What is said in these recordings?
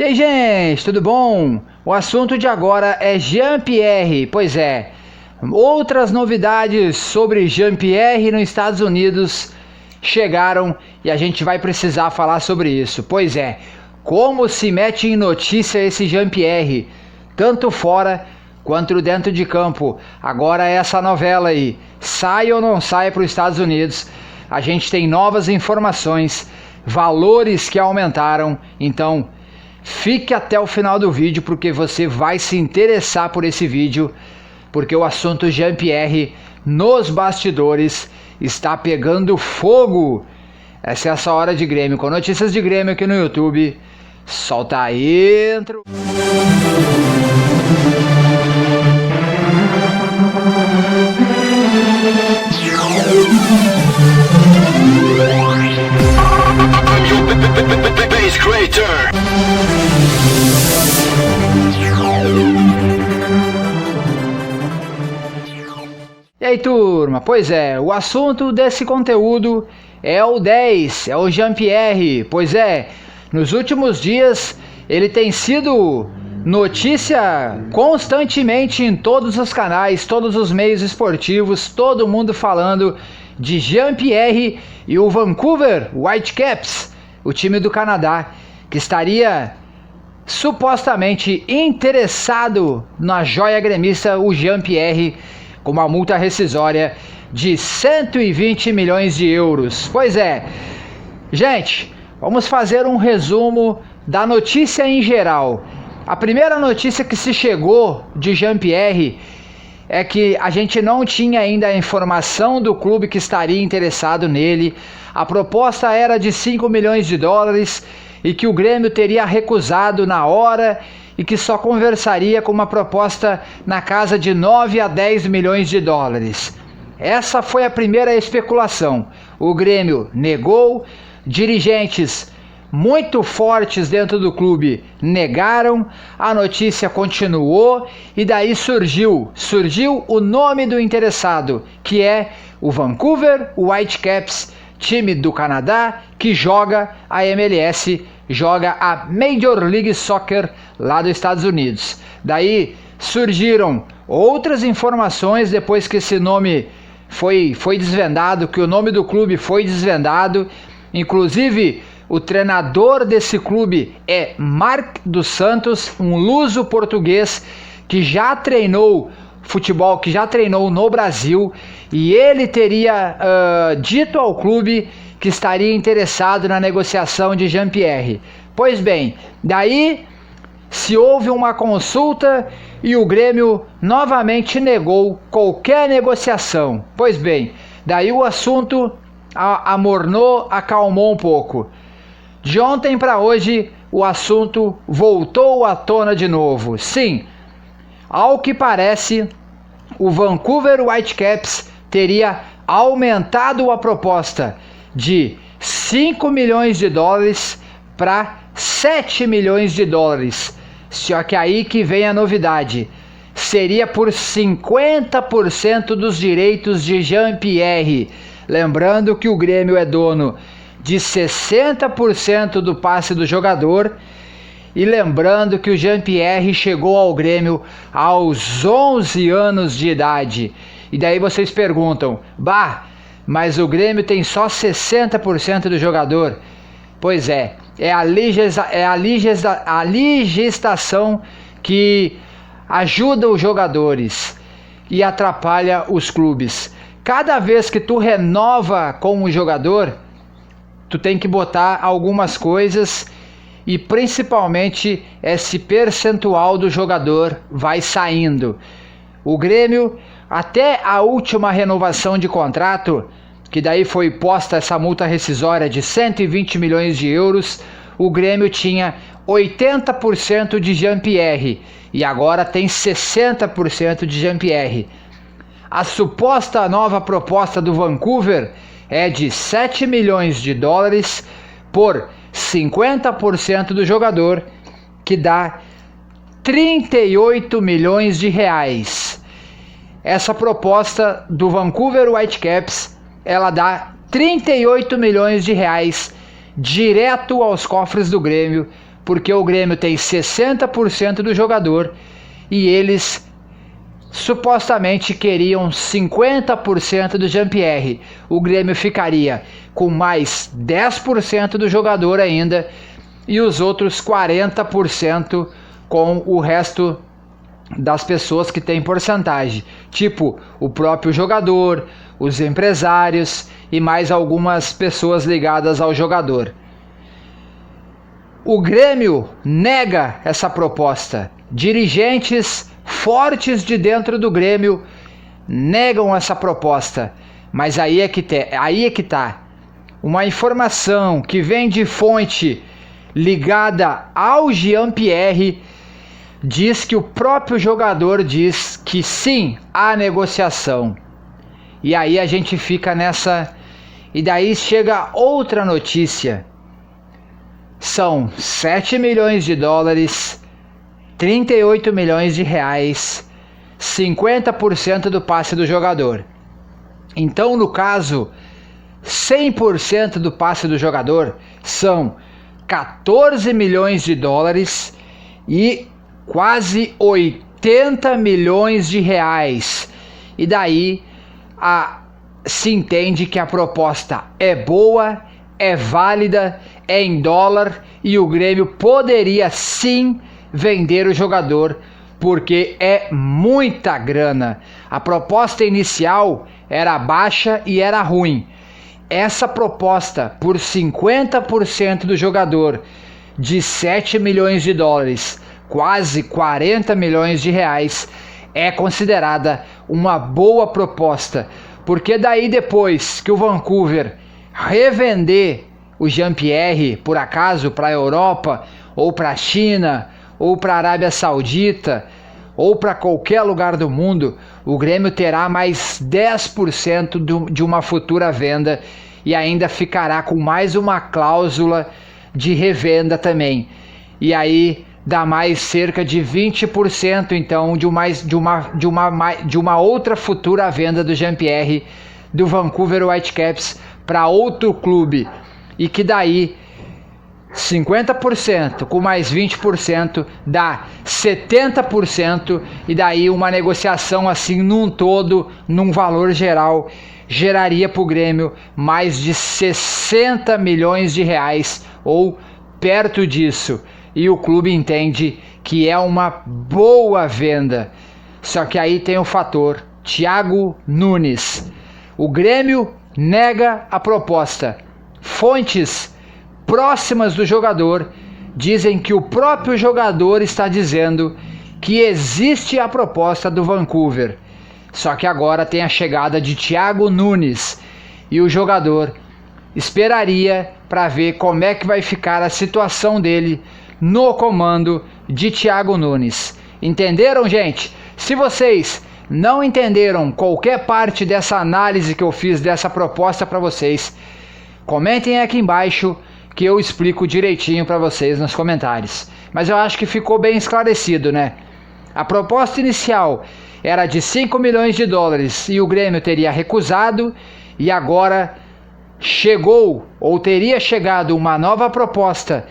E aí, gente, tudo bom? O assunto de agora é Jean-Pierre. Pois é, outras novidades sobre Jean-Pierre nos Estados Unidos chegaram e a gente vai precisar falar sobre isso. Pois é, como se mete em notícia esse Jean-Pierre, tanto fora quanto dentro de campo. Agora essa novela aí, sai ou não sai para os Estados Unidos? A gente tem novas informações, valores que aumentaram, então fique até o final do vídeo porque você vai se interessar por esse vídeo, porque o assunto Jean-Pierre nos bastidores está pegando fogo. Essa é essa hora de Grêmio, com notícias de Grêmio aqui no YouTube. Solta a intro. E aí, turma? Pois é, o assunto desse conteúdo é o 10, é o Jean-Pierre. Pois é, nos últimos dias ele tem sido notícia constantemente em todos os canais, todos os meios esportivos, todo mundo falando de Jean-Pierre e o Vancouver Whitecaps, o time do Canadá, que estaria supostamente interessado na joia gremista, o Jean-Pierre, com uma multa rescisória de 120 milhões de euros. Pois é, gente, vamos fazer um resumo da notícia em geral. A primeira notícia que se chegou de Jean-Pierre é que a gente não tinha ainda a informação do clube que estaria interessado nele. A proposta era de 5 milhões de dólares e que o Grêmio teria recusado na hora e que só conversaria com uma proposta na casa de 9 a 10 milhões de dólares. Essa foi a primeira especulação. O Grêmio negou, dirigentes muito fortes dentro do clube negaram, a notícia continuou e daí surgiu o nome do interessado, que é o Vancouver Whitecaps, time do Canadá que joga a MLS, joga a Major League Soccer lá dos Estados Unidos. Daí surgiram outras informações depois que esse nome foi desvendado, que o nome do clube foi desvendado, inclusive o treinador desse clube é Marc dos Santos, um luso português que já treinou futebol, que já treinou no Brasil, e ele teria dito ao clube que estaria interessado na negociação de Jean-Pierre. Pois bem, daí se houve uma consulta e o Grêmio novamente negou qualquer negociação. Pois bem, daí o assunto amornou, acalmou um pouco. De ontem para hoje, o assunto voltou à tona de novo. Sim, ao que parece, o Vancouver Whitecaps teria aumentado a proposta de 5 milhões de dólares para 7 milhões de dólares. Só que aí que vem a novidade. Seria por 50% dos direitos de Jean-Pierre. Lembrando que o Grêmio é dono de 60% do passe do jogador, e lembrando que o Jean-Pierre chegou ao Grêmio aos 11 anos de idade. E daí vocês perguntam, mas o Grêmio tem só 60% do jogador? Pois é, a legislação que ajuda os jogadores e atrapalha os clubes. Cada vez que tu renova com o jogador, tu tem que botar algumas coisas e principalmente esse percentual do jogador vai saindo. O Grêmio, até a última renovação de contrato, que daí foi posta essa multa rescisória de 120 milhões de euros, o Grêmio tinha 80% de Jean-Pierre e agora tem 60% de Jean-Pierre. A suposta nova proposta do Vancouver é de 7 milhões de dólares por 50% do jogador, que dá 38 milhões de reais. Essa proposta do Vancouver Whitecaps, ela dá 38 milhões de reais direto aos cofres do Grêmio porque o Grêmio tem 60% do jogador e eles supostamente queriam 50% do Jean-Pierre. O Grêmio ficaria com mais 10% do jogador ainda e os outros 40% com o resto das pessoas que têm porcentagem, tipo o próprio jogador, os empresários e mais algumas pessoas ligadas ao jogador. O Grêmio nega essa proposta. Dirigentes fortes de dentro do Grêmio negam essa proposta. Mas aí é que tá. Uma informação que vem de fonte ligada ao Jean-Pierre diz que o próprio jogador diz que sim, há negociação. E aí a gente fica nessa... E daí chega outra notícia. São 7 milhões de dólares, 38 milhões de reais, 50% do passe do jogador. Então, no caso, 100% do passe do jogador são 14 milhões de dólares e quase 80 milhões de reais. E daí se entende que a proposta é boa, é válida, é em dólar e o Grêmio poderia sim vender o jogador, porque é muita grana. A proposta inicial era baixa e era ruim. Essa proposta por 50% do jogador de 7 milhões de dólares, quase 40 milhões de reais, é considerada uma boa proposta, porque daí depois que o Vancouver revender o Jean-Pierre, por acaso, para a Europa, ou para a China, ou para a Arábia Saudita, ou para qualquer lugar do mundo, o Grêmio terá mais 10% de uma futura venda e ainda ficará com mais uma cláusula de revenda também. E aí dá mais cerca de 20% então de uma outra futura venda do Jean-Pierre do Vancouver Whitecaps para outro clube. E que daí 50% com mais 20% dá 70%, e daí uma negociação assim num todo, num valor geral, geraria para o Grêmio mais de 60 milhões de reais ou perto disso. E o clube entende que é uma boa venda. Só que aí tem o fator Thiago Nunes. O Grêmio nega a proposta. Fontes próximas do jogador dizem que o próprio jogador está dizendo que existe a proposta do Vancouver. Só que agora tem a chegada de Thiago Nunes e o jogador esperaria para ver como é que vai ficar a situação dele no comando de Thiago Nunes. Entenderam, gente? Se vocês não entenderam qualquer parte dessa análise que eu fiz dessa proposta para vocês, comentem aqui embaixo que eu explico direitinho para vocês nos comentários. Mas eu acho que ficou bem esclarecido, né? A proposta inicial era de 5 milhões de dólares e o Grêmio teria recusado, e agora chegou ou teria chegado uma nova proposta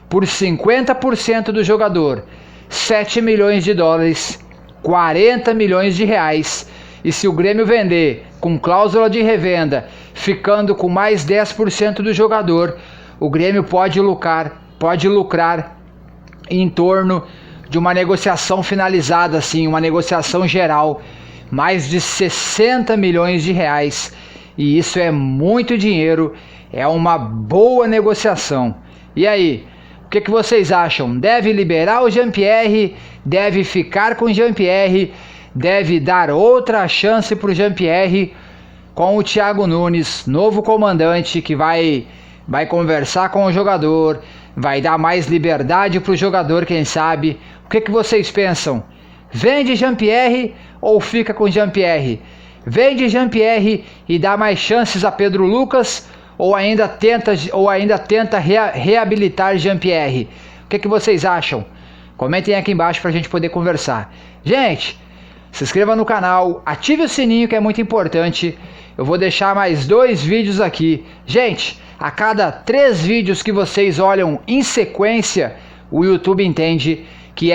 por 50% do jogador, 7 milhões de dólares, 40 milhões de reais. E se o Grêmio vender com cláusula de revenda, ficando com mais 10% do jogador, o Grêmio pode lucrar em torno de uma negociação finalizada, assim, uma negociação geral, mais de 60 milhões de reais. E isso é muito dinheiro, é uma boa negociação. E aí, o que vocês acham? Deve liberar o Jean-Pierre? Deve ficar com o Jean-Pierre? Deve dar outra chance para o Jean-Pierre com o Thiago Nunes, novo comandante, que vai conversar com o jogador, vai dar mais liberdade para o jogador, quem sabe? O que vocês pensam? Vende Jean-Pierre ou fica com Jean-Pierre? Vende Jean-Pierre e dá mais chances a Pedro Lucas, ou ainda tenta reabilitar Jean-Pierre? O que vocês acham? Comentem aqui embaixo para a gente poder conversar. Gente, se inscreva no canal, ative o sininho que é muito importante. Eu vou deixar mais 2 vídeos aqui. Gente, a cada 3 vídeos que vocês olham em sequência, o YouTube entende que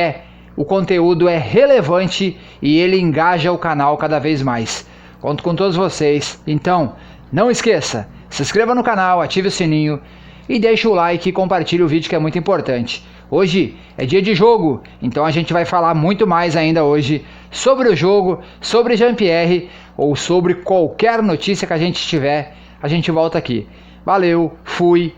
o conteúdo é relevante e ele engaja o canal cada vez mais. Conto com todos vocês. Então, não esqueça, se inscreva no canal, ative o sininho e deixe o like e compartilhe o vídeo, que é muito importante. Hoje é dia de jogo, então a gente vai falar muito mais ainda hoje sobre o jogo, sobre Jean-Pierre ou sobre qualquer notícia que a gente tiver. A gente volta aqui. Valeu, fui!